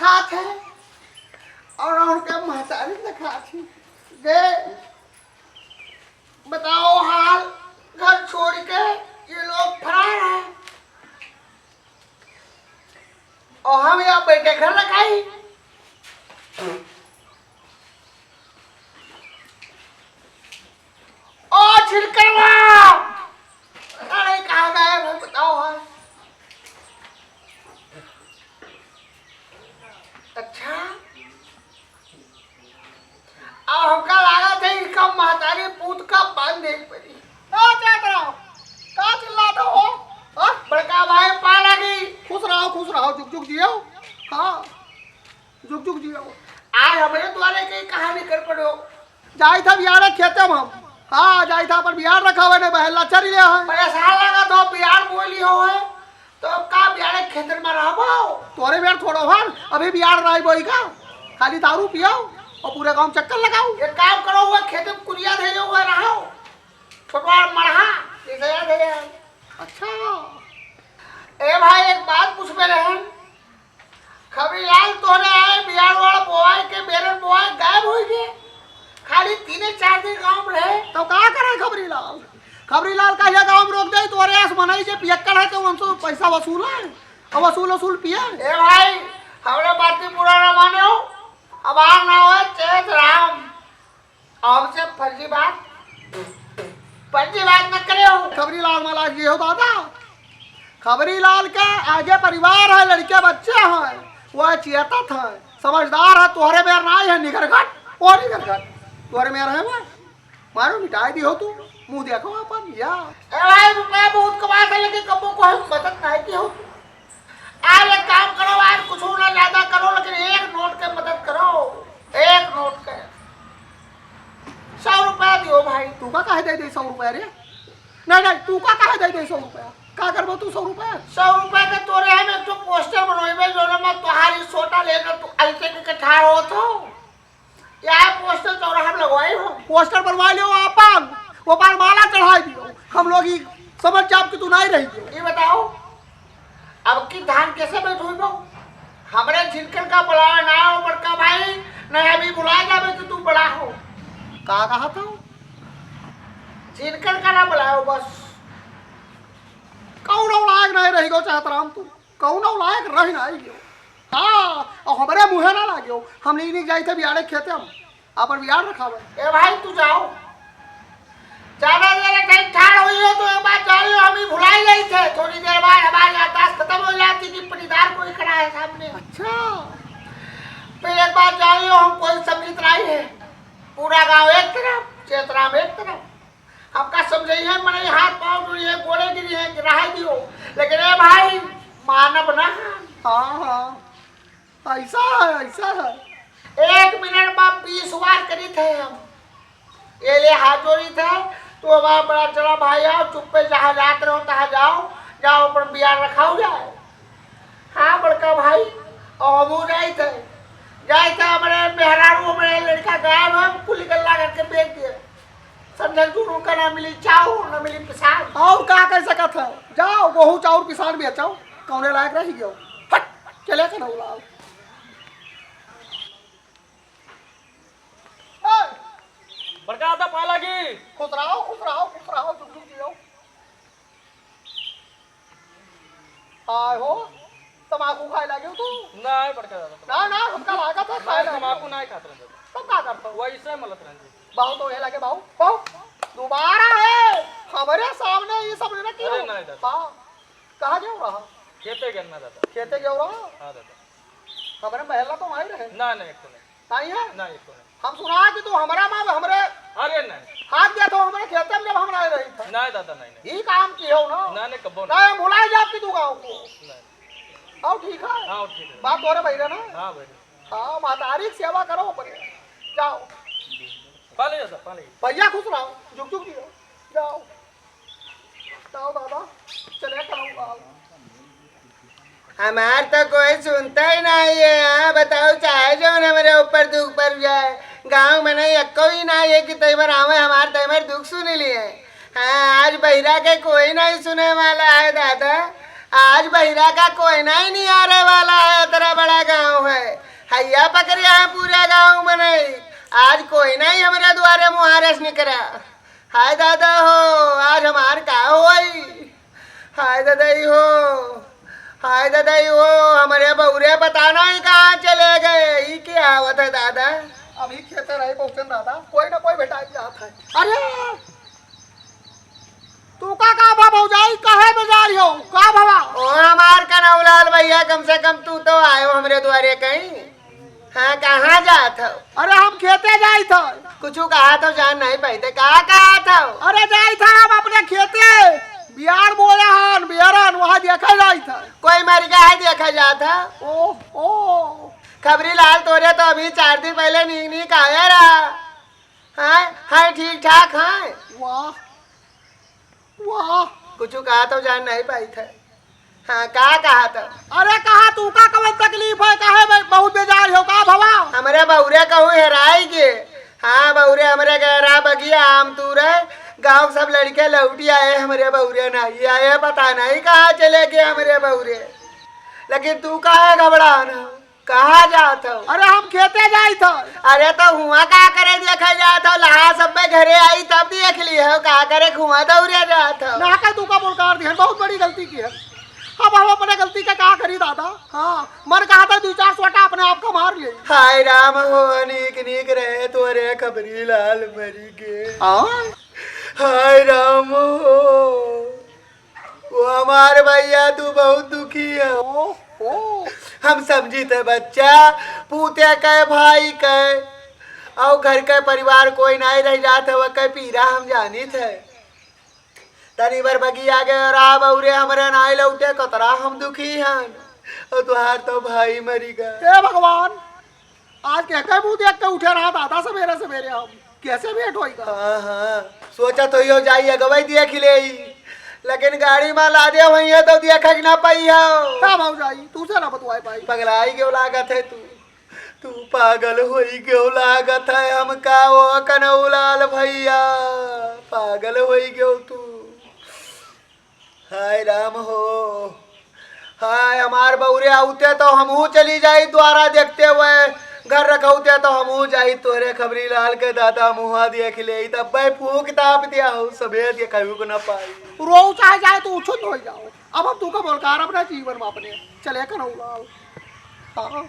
देखा थे और उनके महतारी देखा थी गे बताओ हाल घर छोड़ के ये लोग फरार है और हम यहाँ बैठे घर रखाई ओ छिड़कवा अरे कहाँ गए भाई बताओ हाँ अच्छा अब हमका लगा था इसका महतारी पूत का पान देख पड़ी क्या कराओ कहाँ चिल्लाते हो बड़का भाई पान आ गई खुश रहो जुग जुग जियो हाँ जुग जुग जियो आज हमारे द्वारे की कहानी कर पड़ो जाई था बिहार खेते में हम हाँ जाई था पर बिहार रखा हुआ ने बहला चल लिया है पैसा लगा तो बिहार बोली हो है तो अब का बिहार खेतर में रहो तोरे बिहार थोड़ा भान अभी बिहार रही बोई का खाली दारू पियो और पूरे गांव चक्कर लगाओ एक काम करो हुआ खेते में कुरिया दे हुआ रहो छोटवा मरहा दे अच्छा ए भाई एक बात पूछ में रहे खबरी लाल तोरे आए बिहार वाला बोआई के बेरन बोआई गायब हो गए खाली 3-4 दिन गांव में रहे तो क्या करे खबरी लाल का ये गांव में रोक दे तोरे आस मनाई जे पियक्कड़ है तो उनसे पैसा वसूल है और वसूल पिए ए भाई हमरे बात पूरा ना माने हो अब आम ना हो चेत राम अब से फर्जी बात न करे हो खबरी लाल माला ये हो दादा खबरी लाल के आगे परिवार है लड़के बच्चे हैं वह चेतत है समझदार है तोहरे में ना है निगरघट और निगरघट तोहरे में रहे भाई मारो मिटाई दी हो तू मुंह देखो अपन या ए भाई रुपया बहुत कमा के लेके कबो को हम मदद नहीं की हो आज एक काम करो आज कुछ ना ज्यादा करो लेकिन एक नोट के मदद करो एक नोट के 100 रुपया दियो भाई तू का काहे दे 100 रुपया रे नहीं तू का काहे दे 100 रुपया का करबो तू 100 रुपया के तोरे हम एक तो पोस्टर बनोइबे जोनो में तोहारी सोटा लेकर तू अलके के ठाड़ हो तो या पोस्टर तोरा हम लगवाई हो पोस्टर बनवा लियो अपन वो पर माला चढ़ाई दियो हम लोग ही समझ जाब कि तू नहीं रही दियो ये बताओ अब की धान कैसे बैठोइबो हमरे झिनकल का बुलावा ना हो बड़का भाई नहीं अभी बुला जाबे कि तू बड़ा हो का कहा था झिनकल का ना बुलाओ बस कौन लायक नहीं रही गो चाहत राम तू कौन लायक रही नहीं गयो हाँ और हमारे मुँहे ना लागियो हम नहीं जाए थे बिहार खेते हम अपन बिहार रखावे ए भाई तू जाओ ज्यादा देर कहीं ठाड़ हुई हो तो एक बार जान लो हम ही भुलाई गई थे थोड़ी देर बाद हमारी यादाश्त खत्म हो जाती कि पटीदार कोई खड़ा है सामने अच्छा फिर एक बार जान लो हम कोई सम्मिलित नहीं है पूरा गांव एक तरफ चेतराम एक तरफ आपका समझिए मैंने हाथ पाँव जुड़िए गोड़े गिरी है गिराई दियो लेकिन ए भाई मानव ना हाँ ऐसा है 1 मिनट में 20 बार करी थे हम ये ले हाथ जोड़ी थे तो हमारा बड़ा चला भाई आओ चुप्पे जहाँ जाते रहो तहाँ जाओ पर बिहार रखाओ जाए हाँ बड़का भाई और हम नहीं थे जाए थे हमारे मेहरारू हमारे लड़का गायब है कुल गल्ला करके बेच दिए समझ दूर का ना मिली चाउ ना मिली पिसान और का कर सकत है जाओ गेहूं चाउर पिसान बेचाओ कौने लायक रही गयो हट चले के ना लाओ बड़का आता पाला की खुश रहो जुग जुग जियो आय हो तमाकू खाए लगे तू नहीं बड़का दादा ना हमका लागा था खाए तमाकू नहीं खाते रहे तो का करता वैसे मलत रहे बाहु तो ये लगे बाहु दोबारा है हमारे सामने ये सब ना क्यों नहीं दादा हां कहां गयो रहा खेते गन्ना दादा खेते गयो रहा हां दादा हमारे महल्ला तो वहीं रहे ना नहीं एक तो नहीं है नहीं एक तो हम सुना कि तू हमारा मां हमरे अरे नहीं हाथ दिया तो हमारे खेते में जब हम रह रही था नहीं दादा नहीं ये काम की हो ना नहीं कब्बो नहीं भुला जाती तू गांव को नहीं आओ ठीक है हां ठीक है बात हो रहा भाई ना हां भाई हाँ मातारी की सेवा करो पर जाओ पाले दादा पाले भैया खुश रहो जुग जुग जियो जाओ दादा चले करूँगा हमार तो कोई सुनता ही नहीं है बताओ चाहे जो न मेरे ऊपर दुख पड़ जाए गांव में नहीं अक्को ही नहीं है कि तैमर आवे हमारे तैमर दुख सुन लिए हाँ आज बहिरा के कोई नहीं सुने वाला है दादा आज आज बहिरा का कोई नहीं आने वाला है, तेरा बड़ा गांव है। हैया पकड़िया है पूरा गांव में नहीं, आज कोई नहीं हमारे द्वारे मुहारस निकला। हाय दादा हो, आज हमार का होई। हाय दादाई हो, हाय दादाई हो, हमारे बहुरे पता नहीं कहाँ चले गए। ये क्या आवत है दादा? अभी खेते रहे पहुंचन दादा, कोई ना कोई बेटा जाता है। अरे तू का भाव जाई कहे में जा रही हो? का भावा? ओ हमार कनौलाल भैया, कम से कम तू तो आयो हमरे द्वारे कहीं। हाँ कहाँ जात हो? अरे हम खेते जाई था। कुछ कहा तो जान नहीं पाते, कहा था? अरे जाई था हम अपने खेते, बिहार बोले हन बिहारन, वहाँ देखा जाई था। कोई मर गया है देखा जाता। ओ ओ खबरी लाल तोरे तो अभी 4 दिन पहले नीक नीक आया रहा। हाँ ठीक ठाक है। वाह वाह, कुछ कहा तो जान नहीं पाई था। हाँ कहा था? अरे कहा तू का कवन तकलीफ है? काहे भाई बहुत बेजार हो का भवा? हमारे बहुरे कहूँ हेराई के। हाँ बहुरे हमारे गहरा बगिया आम तूर है, गाँव सब लड़के लौटी आए, हमारे बहुरे नहीं आए, पता नहीं कहाँ चले गए हमारे बहुरे। लेकिन तू काहे घबराना, कहाँ जात हो? अरे हम खेते जाई था। अरे तो हुआ का करे देखा जात हो, लहा सब में घरे आई तब देख ली हो, का करे हुआ दौड़े जात हो। ना का तू का बोलकार दी, बहुत बड़ी गलती की है। अब हम अपने गलती का क्या करी दादा? हाँ मन कहा था 2-4 सोटा अपने आप को मार ले। हाय राम हो, नीक नीक रहे तोरे खबरी लाल मरी के। हाय राम हो, वो हमारे भैया तू बहुत दुखी है। ओ हम समझी थे बच्चा, पूते के भाई के और घर के परिवार कोई नहीं रह जाते, वह के पीरा हम जानी थे। तनी बार बगी आगे रहा बहुरे हमारे नाई लौटे, कतरा हम दुखी हैं। और तुहार तो भाई मरी गए। हे भगवान, आज कह के मुंह देख के उठे रहा दादा सवेरे सवेरे, हम कैसे भेंट होएगा? हाँ सोचा तो यो जाइए गवाई देख ले, लेकिन गाड़ी में ला दे वही है तो देख ना पाई हो। क्या भाव जाई तू से ना बतवाए पाई। पगलाई क्यों लागत है तू पागल होई क्यों लागत है? हम का वो कनौलाल भैया पागल होई क्यों तू? हाय राम हो, हाय हमार बहुरे आउते तो हमहू चली जाई द्वारा देखते हुए, घर रखौते तो हमहू जाई तोरे खबरी लाल के दादा मुहा देख ले, तब भाई फूक ताप दिया हो सबे के कहू को ना पाई। रो चाहे जाए तो उछुत हो जाओ। अब हम तू का बोलकार अपने जीवन में अपने चले कनौलाल। हाँ